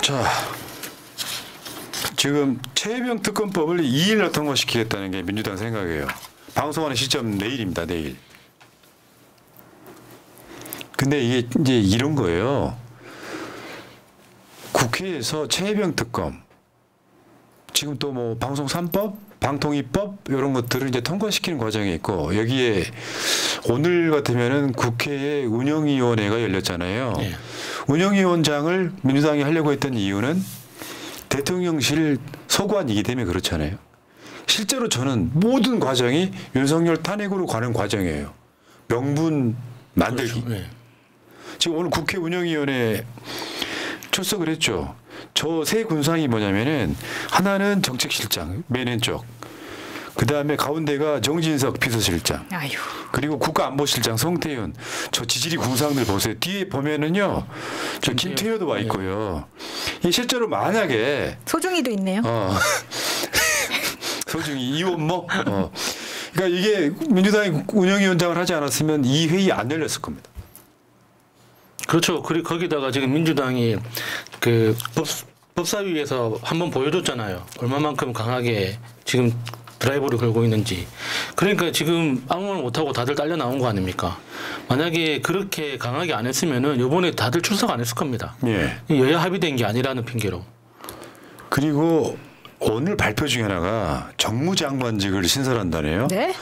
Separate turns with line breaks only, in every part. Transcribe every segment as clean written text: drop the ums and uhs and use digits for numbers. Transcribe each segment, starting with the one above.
자, 지금 최혜병 특검법을 2일 날 통과시키겠다는 게 민주당 생각이에요. 방송하는 시점 내일입니다. 내일. 근데 이게 이제 이런 거예요. 국회에서 최혜병 특검, 지금 또 뭐 방송 3법, 방통위법 이런 것들을 이제 통과시키는 과정이 있고, 여기에 오늘 같으면은 국회에 운영위원회가 열렸잖아요. 네. 운영위원장을 민주당이 하려고 했던 이유는 대통령실 소관이기 때문에 그렇잖아요. 실제로 저는 모든 과정이 윤석열 탄핵으로 가는 과정이에요. 명분 만들기.
그렇죠. 네.
지금 오늘 국회 운영위원회 출석을 했죠. 저 세 군상이 뭐냐면은 하나는 정책실장 맨 왼쪽, 그 다음에 가운데가 정진석 비서실장,
아유.
그리고 국가안보실장 송태윤. 저 지지리 군상들 보세요. 뒤에 보면은요, 저 김태효도 와 있고요. 이 실제로 만약에
소중이도 있네요.
소중히 이원모. 그러니까 이게 민주당이 운영위원장을 하지 않았으면 이 회의 안 열렸을 겁니다.
그렇죠. 그리고 거기다가 지금 민주당이 그 법사위에서 한번 보여줬잖아요. 얼마만큼 강하게 지금 드라이브를 걸고 있는지. 그러니까 지금 아무 말 못하고 다들 딸려 나온 거 아닙니까? 만약에 그렇게 강하게 안 했으면은 이번에 다들 출석 안 했을 겁니다.
예.
여야 합의된 게 아니라는 핑계로.
그리고 오늘 발표 중에 하나가 정무장관직을 신설한다네요.
네?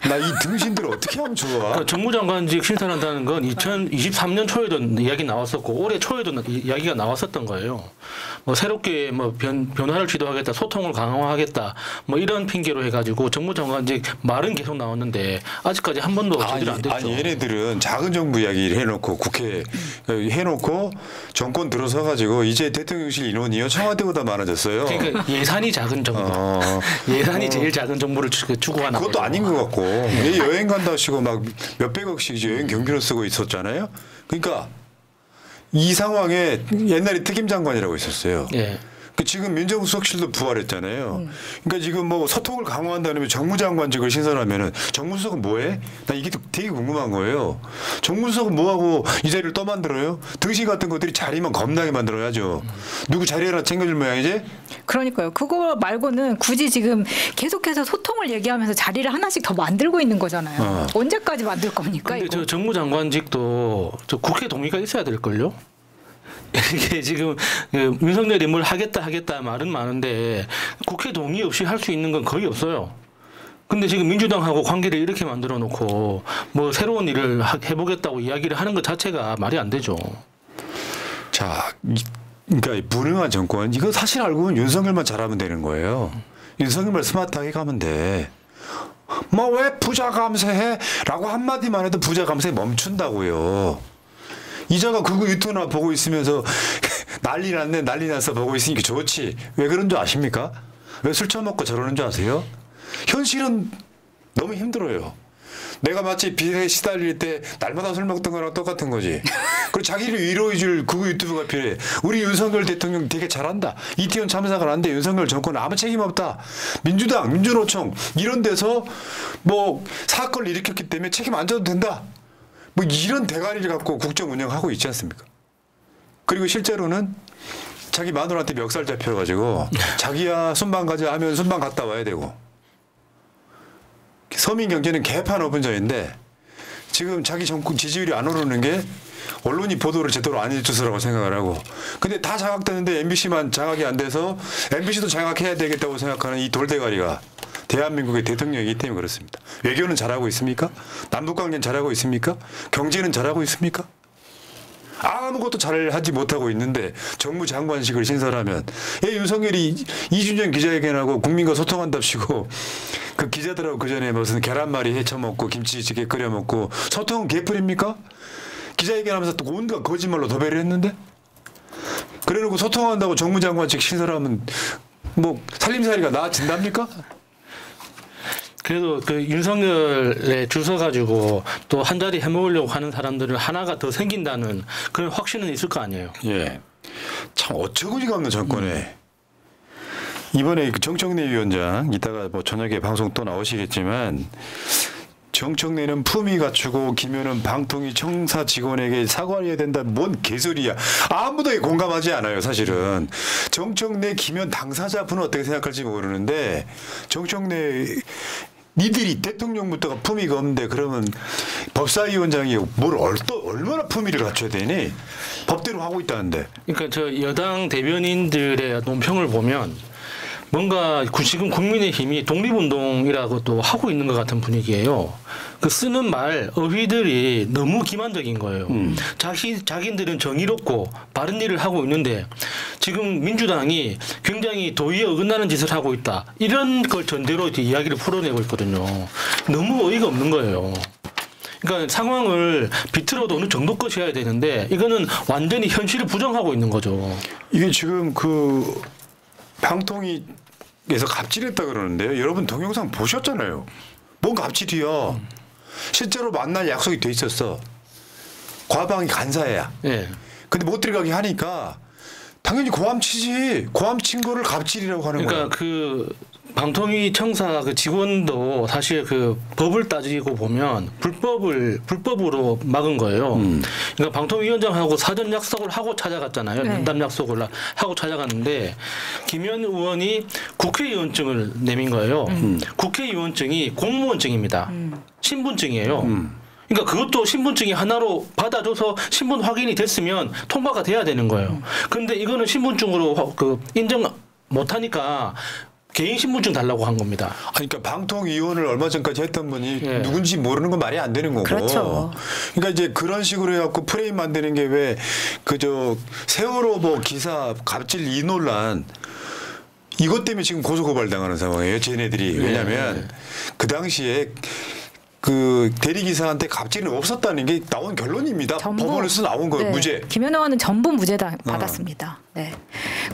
나 이 등신들 어떻게 하면 좋아?
그러니까 정무장관직 신설한다는 건 2023년 초에도 이야기 나왔었고 올해 초에도 이야기가 나왔었던 거예요. 뭐 새롭게 뭐 변화를 주도하겠다, 소통을 강화하겠다, 뭐 이런 핑계로 해가지고 정무장관직 말은 계속 나왔는데 아직까지 한 번도 제대로 안 됐죠.
아니 얘네들은 작은 정부 이야기를 해놓고 국회 해놓고 정권 들어서 가지고 이제 대통령실 인원이요 청와대보다 많아졌어요.
그러니까 예산이 작은 정부, 예산이 제일 작은 정부를 추구하나.
그것도 아닌 것 같고. 여행 간다 하시고 막 몇백억씩 여행 경비로 쓰고 있었잖아요. 그러니까 이 상황에 옛날에 특임장관이라고 있었어요.
예.
지금 민정수석실도 부활했잖아요. 그러니까 지금 뭐 소통을 강화한다면 정무장관직을 신설하면은 정무수석은 뭐해? 나 이게 되게 궁금한 거예요. 정무수석은 뭐하고 이 자리를 또 만들어요? 등신 같은 것들이 자리만 겁나게 만들어야죠. 누구 자리 하나 챙겨줄 모양이지?
그러니까요. 그거 말고는 굳이 지금 계속해서 소통을 얘기하면서 자리를 하나씩 더 만들고 있는 거잖아요. 언제까지 만들 겁니까?
근데 저 정무장관직도 저 국회 동의가 있어야 될걸요? 이게 지금 윤석열이 뭘 하겠다 말은 많은데 국회 동의 없이 할 수 있는 건 거의 없어요. 근데 지금 민주당하고 관계를 이렇게 만들어 놓고 뭐 새로운 일을 해보겠다고 이야기를 하는 것 자체가 말이 안 되죠.
자, 그러니까 불행한 정권, 이거 사실 알고 보면 윤석열만 잘하면 되는 거예요. 윤석열만 스마트하게 가면 돼. 뭐 왜 부자 감세해? 라고 한마디만 해도 부자 감세 멈춘다고요. 이자가 그거 유튜브나 보고 있으면서 난리 났네, 난리 났어 보고 있으니까 좋지. 왜 그런 줄 아십니까? 왜 술 처먹고 저러는 줄 아세요? 현실은 너무 힘들어요. 내가 마치 빚에 시달릴 때 날마다 술 먹던 거랑 똑같은 거지. 그리고 자기를 위로해줄 그거 유튜브가 필요해. 우리 윤석열 대통령 되게 잘한다. 이태원 참사가 났는데 윤석열 정권은 아무 책임 없다. 민주당, 민주노총 이런 데서 뭐 사건을 일으켰기 때문에 책임 안 져도 된다. 뭐 이런 대가리를 갖고 국정 운영하고 있지 않습니까? 그리고 실제로는 자기 마누라한테 멱살 잡혀가지고 자기야 순방 가자 하면 순방 갔다 와야 되고, 서민 경제는 개판 오분전인데 지금 자기 정권 지지율이 안 오르는 게 언론이 보도를 제대로 안 해줘서라고 생각을 하고, 근데 다 장악되는데 MBC만 장악이 안 돼서 MBC도 장악해야 되겠다고 생각하는 이 돌대가리가 대한민국의 대통령이기 때문에 그렇습니다. 외교는 잘하고 있습니까? 남북관계는 잘하고 있습니까? 경제는 잘하고 있습니까? 아무것도 잘하지 못하고 있는데 정무장관직을 신설하면, 윤석열이 이준영 기자회견하고 국민과 소통한답시고 그 기자들하고 그 전에 무슨 계란말이 해쳐먹고 김치찌개 끓여먹고 소통은 개뿔입니까? 기자회견하면서 또 온갖 거짓말로 도배를 했는데, 그래놓고 소통한다고 정무장관직 신설하면 뭐 살림살이가 나아진답니까?
그래도 그 윤석열에 줄 서가지고 또 한 자리 해먹으려고 하는 사람들은 하나가 더 생긴다는 그런 확신은 있을 거 아니에요.
예. 참 어처구니가 없는 정권에. 이번에 그 정청래 위원장 이따가 뭐 저녁에 방송 또 나오시겠지만 정청래는 품위 갖추고 김현은 방통위 청사 직원에게 사과해야 된다. 뭔 개소리야. 아무도 공감하지 않아요. 사실은. 정청래 김현 당사자분은 어떻게 생각할지 모르는데 정청래 니들이 대통령부터가 품위가 없는데 그러면 법사위원장이 뭘 얼마나 품위를 갖춰야 되니? 법대로 하고 있다는데.
그러니까 저 여당 대변인들의 논평을 보면 뭔가 지금 국민의힘이 독립운동이라고 또 하고 있는 것 같은 분위기예요. 그 쓰는 말 어휘들이 너무 기만적인 거예요. 자기들은 정의롭고 바른 일을 하고 있는데 지금 민주당이 굉장히 도의에 어긋나는 짓을 하고 있다. 이런 걸 전제로 이야기를 풀어내고 있거든요. 너무 어이가 없는 거예요. 그러니까 상황을 비틀어도 어느 정도 것이어야 되는데 이거는 완전히 현실을 부정하고 있는 거죠.
이게 지금 그 방통위에서 갑질했다 그러는데요. 여러분 동영상 보셨잖아요. 뭔 갑질이야. 실제로 만날 약속이 돼 있었어. 과방이 간사야.
예.
근데 못 들어가게 하니까 당연히 고함치지. 고함친 거를 갑질이라고 하는 거야.
그러니까 그 방통위 청사 그 직원도 사실 그 법을 따지고 보면 불법으로 막은 거예요. 그러니까 방통위원장하고 사전 약속을 하고 찾아갔잖아요.
네.
면담 약속을 하고 찾아갔는데 김현 의원이 국회의원증을 내민 거예요. 국회의원증이 공무원증입니다. 신분증이에요. 그러니까 그것도 신분증이 하나로 받아줘서 신분 확인이 됐으면 통과가 돼야 되는 거예요. 그런데 이거는 신분증으로 그 인정 못하니까 개인 신분증 달라고 한 겁니다.
그러니까 방통위원을 얼마 전까지 했던 분이
예.
누군지 모르는 건 말이 안 되는 거고.
그렇죠.
그러니까 이제 그런 식으로 해갖고 프레임 만드는 게 왜 그저 세월호 뭐 기사 갑질 이 논란 이것 때문에 지금 고소고발 당하는 상황이에요. 쟤네들이. 왜냐하면 그 당시에 그 대리기사한테 갑질은 없었다는 게 나온 결론입니다. 법원에서 나온 거예요.
네.
무죄.
김현 의원은 전부 무죄 받았습니다. 네.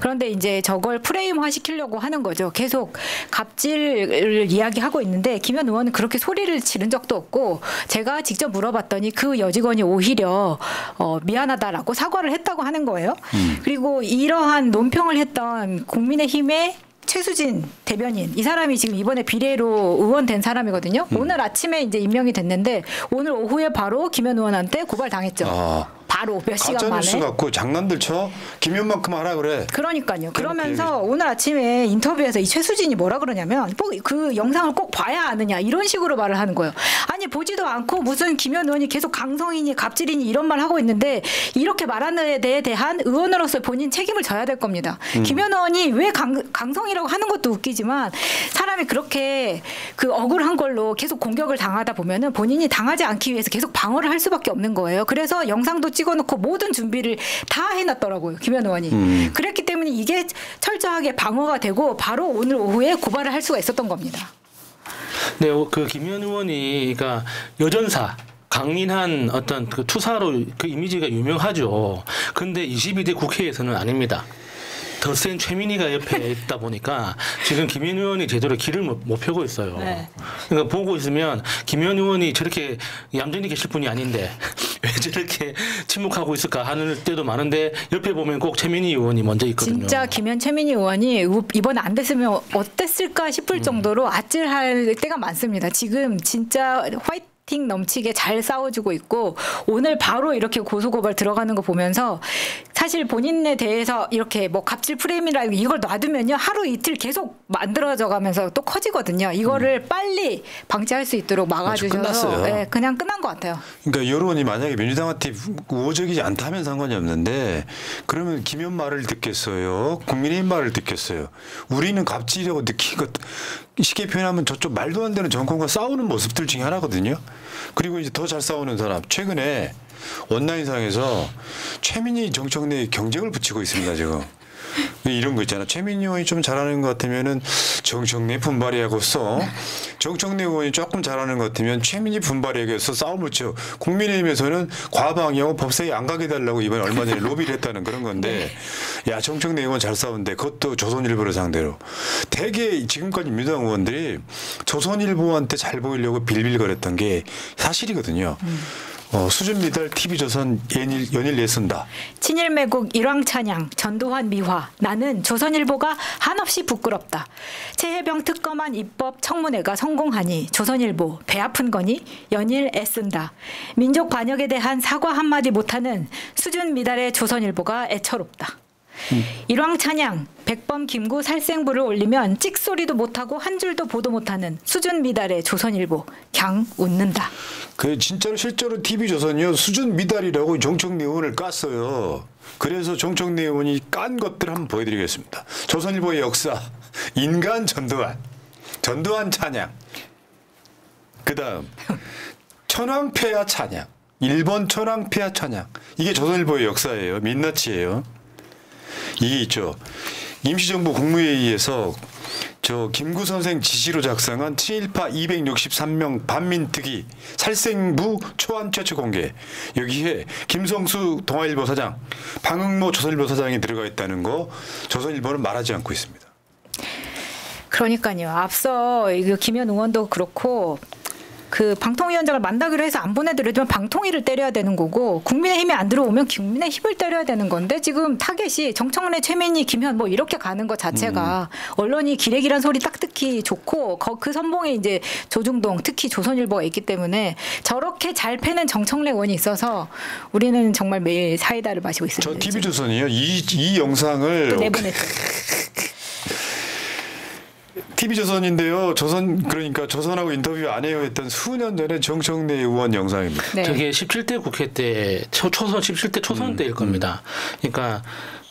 그런데 이제 저걸 프레임화 시키려고 하는 거죠. 계속 갑질을 이야기하고 있는데 김현 의원은 그렇게 소리를 지른 적도 없고 제가 직접 물어봤더니 그 여직원이 오히려 미안하다라고 사과를 했다고 하는 거예요. 그리고 이러한 논평을 했던 국민의힘의 최수진 대변인 이 사람이 지금 이번에 비례로 의원된 사람이거든요. 오늘 아침에 이제 임명이 됐는데 오늘 오후에 바로 김현 의원한테 고발당했죠. 바로 몇 시간 만에.
가짜뉴스 갖고 장난들 쳐. 김현만큼 하라 그래.
그러니까요. 그러면서 오늘 아침에 인터뷰에서 이 최수진이 뭐라 그러냐면 뭐 그 영상을 꼭 봐야 아느냐 이런 식으로 말을 하는 거예요. 아니 보지도 않고 무슨 김현 의원이 계속 강성이니 갑질이니 이런 말 하고 있는데 이렇게 말하는 데에 대한 의원으로서 본인 책임을 져야 될 겁니다. 김현 의원이 왜 강성이라고 하는 것도 웃기지만 사람이 그렇게 그 억울한 걸로 계속 공격을 당하다 보면은 본인이 당하지 않기 위해서 계속 방어를 할 수밖에 없는 거예요. 그래서 영상도 찍어놓고 모든 준비를 다 해놨더라고요. 김현 의원이. 그랬기 때문에 이게 철저하게 방어가 되고 바로 오늘 오후에 고발을 할 수가 있었던 겁니다.
네, 그 김현 의원이 그러니까 여전사 강인한 어떤 그 투사로 그 이미지가 유명하죠. 그런데 22대 국회에서는 아닙니다. 더 센 최민희가 옆에 있다 보니까 지금 김현 의원이 제대로 길을 못 펴고 있어요. 네. 그러니까 보고 있으면 김현 의원이 저렇게 얌전히 계실 분이 아닌데 왜 저렇게 침묵하고 있을까 하는 때도 많은데 옆에 보면 꼭 최민희 의원이 먼저 있거든요.
진짜 김현 최민희 의원이 이번에 안 됐으면 어땠을까 싶을 정도로 아찔할 때가 많습니다. 지금 진짜 화이팅 넘치게 잘 싸워주고 있고 오늘 바로 이렇게 고소고발 들어가는 거 보면서 사실 본인에 대해서 이렇게 뭐 갑질 프레임이라 이걸 놔두면요 하루 이틀 계속 만들어져 가면서 또 커지거든요. 이거를 빨리 방지할 수 있도록 막아주셔서 네, 그냥 끝난 것 같아요.
그러니까 여론이 만약에 민주당한테 우호적이지 않다면 상관이 없는데 그러면 김현 말을 듣겠어요? 국민의힘 말을 듣겠어요? 우리는 갑질이라고 느낀 것 쉽게 표현하면 저쪽 말도 안 되는 정권과 싸우는 모습들 중에 하나거든요. 그리고 이제 더 잘 싸우는 사람 최근에 온라인상에서 최민희 정청래 경쟁을 붙이고 있습니다 지금. 이런 거 있잖아. 최민희 의원이 좀 잘하는 것 같으면은 정청래 분발해야겠어. 정청래 의원이 조금 잘하는 것 같으면 최민희 분발해야겠어. 싸움을 쳐. 국민의힘에서는 과방이하고 법사위 안 가게 달라고 이번에 얼마 전에 로비를 했다는 그런 건데 야 정청래 의원 잘 싸우는데 그것도 조선일보를 상대로 대개 지금까지 민주당 의원들이 조선일보한테 잘 보이려고 빌빌거렸던 게 사실이거든요. 수준 미달 TV조선 연일 예쓴다.
친일매국 일왕찬양, 전두환 미화, 나는 조선일보가 한없이 부끄럽다. 최혜병 특검안 입법 청문회가 성공하니 조선일보 배 아픈 거니 연일 애쓴다. 민족 반역에 대한 사과 한마디 못하는 수준 미달의 조선일보가 애처롭다. 일왕찬양, 백범 김구 살생부를 올리면 찍소리도 못하고 한 줄도 보도 못하는 수준 미달의 조선일보 갱 웃는다.
그 진짜로 실제로 TV조선이요 수준 미달이라고 정청래 의원을 깠어요. 그래서 정청래 의원이 깐 것들 한번 보여드리겠습니다. 조선일보의 역사 인간 전두환 찬양, 그다음 천황폐하 찬양, 일본 천황폐하 찬양, 이게 조선일보의 역사예요. 민낯이에요. 이게 있죠. 임시정부 국무회의에서 김구 선생 지시로 작성한 친일파 263명 반민특위 살생부 초안 최초 공개. 여기에 김성수 동아일보 사장, 방응모 조선일보 사장이 들어가 있다는 거 조선일보는 말하지 않고 있습니다.
그러니까요. 앞서 이거 김현 의원도 그렇고 그 방통위원장을 만나기로 해서 안 보내드리면 방통위를 때려야 되는 거고 국민의힘이 안 들어오면 국민의힘을 때려야 되는 건데 지금 타겟이 정청래, 최민희, 김현 뭐 이렇게 가는 것 자체가 언론이 기레기란 소리 딱 듣기 좋고 그 선봉에 이제 조중동 특히 조선일보가 있기 때문에 저렇게 잘 패는 정청래 의원이 있어서 우리는 정말 매일 사이다를 마시고 있습니다.
저 TV조선이요. 이 영상을
또 내보냈어요.
TV조선인데요. 그러니까 조선하고 인터뷰 안 해요 했던 수년 전에 정청래 의원 영상입니다.
네.
저게 17대 국회 때 초선 17대 초선 때일 겁니다. 그러니까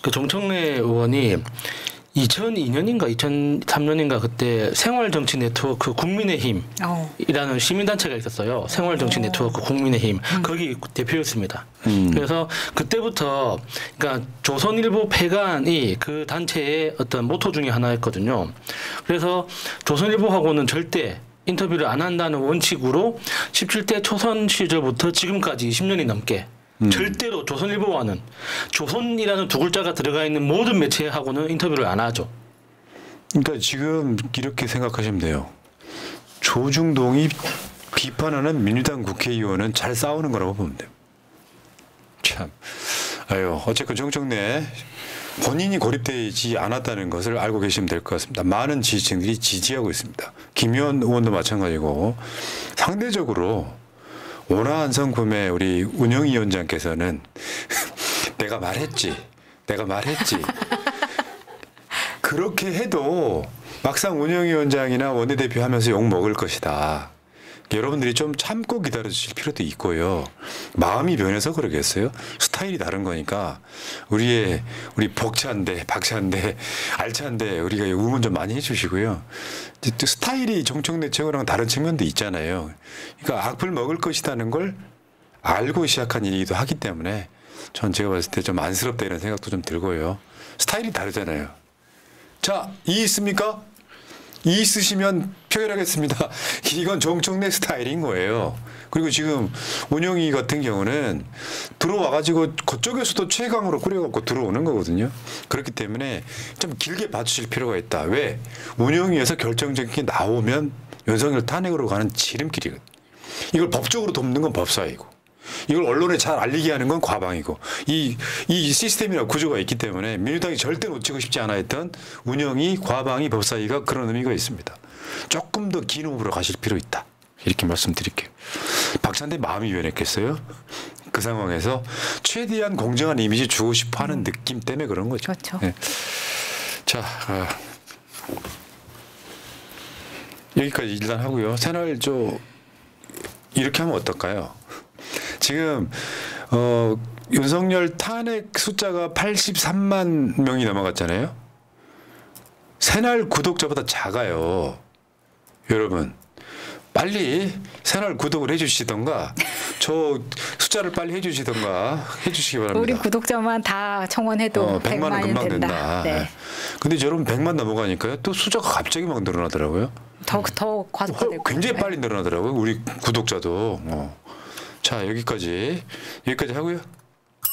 그 정청래 의원이 2002년인가 2003년인가 그때 생활정치 네트워크 국민의힘이라는 시민단체가 있었어요. 생활정치 네트워크 국민의힘 거기 대표였습니다. 그래서 그때부터 그러니까 조선일보 폐간이 그 단체의 어떤 모토 중에 하나였거든요. 그래서 조선일보하고는 절대 인터뷰를 안 한다는 원칙으로 17대 초선 시절부터 지금까지 20년이 넘게 절대로 조선일보와는 조선이라는 두 글자가 들어가 있는 모든 매체하고는 인터뷰를 안 하죠.
그러니까 지금 이렇게 생각하시면 돼요. 조중동이 비판하는 민주당 국회의원은 잘 싸우는 거라고 보면 돼요. 참, 어쨌건 정청래 본인이 고립되지 않았다는 것을 알고 계시면 될 것 같습니다. 많은 지지층들이 지지하고 있습니다. 김의원 의원도 마찬가지고 상대적으로 온화한 성품의 우리 운영위원장께서는 내가 말했지. 그렇게 해도 막상 운영위원장이나 원내대표 하면서 욕 먹을 것이다. 여러분들이 좀 참고 기다려 주실 필요도 있고요. 마음이 변해서 그러겠어요. 스타일이 다른 거니까 우리 박찬대, 알찬데 우리가 응원 좀 많이 해주시고요. 스타일이 정청래 최고랑 다른 측면도 있잖아요. 그러니까 악플 먹을 것이라는 걸 알고 시작한 일이기도 하기 때문에 전 제가 봤을 때 좀 안쓰럽다 이런 생각도 좀 들고요. 스타일이 다르잖아요. 자, 이해 있습니까? 이 있으시면 표결하겠습니다. 이건 정청래 스타일인 거예요. 그리고 지금 운영위 같은 경우는 들어와가지고 그쪽에서도 최강으로 꾸려갖고 들어오는 거거든요. 그렇기 때문에 좀 길게 봐주실 필요가 있다. 왜? 운영위에서 결정적인 게 나오면 윤석열 탄핵으로 가는 지름길이거든요. 이걸 법적으로 돕는 건 법사위고 이걸 언론에 잘 알리게 하는 건 과방이고 이 시스템이나 구조가 있기 때문에 민주당이 절대 놓치고 싶지 않아 했던 운영이 과방이 법사위가 그런 의미가 있습니다. 조금 더 긴 호흡으로 가실 필요 있다. 이렇게 말씀드릴게요. 박찬대 마음이 변했겠어요? 그 상황에서 최대한 공정한 이미지 주고 싶어하는 느낌 때문에 그런 거죠.
그렇죠.
네. 자, 여기까지 일단 하고요. 새날 이렇게 하면 어떨까요? 지금 윤석열 탄핵 숫자가 83만 명이 넘어갔잖아요. 새날 구독자보다 작아요. 여러분 빨리 새날 구독을 해주시던가 저 숫자를 빨리 해주시던가 해주시기 바랍니다.
우리 구독자만 다 청원해도
100만은 금방 된다.
네.
근데 여러분 100만 넘어가니까요. 또 숫자가 갑자기 막 늘어나더라고요.
더 과속화될
굉장히
거예요.
빨리 늘어나더라고요. 우리 구독자도. 자, 여기까지 하고요.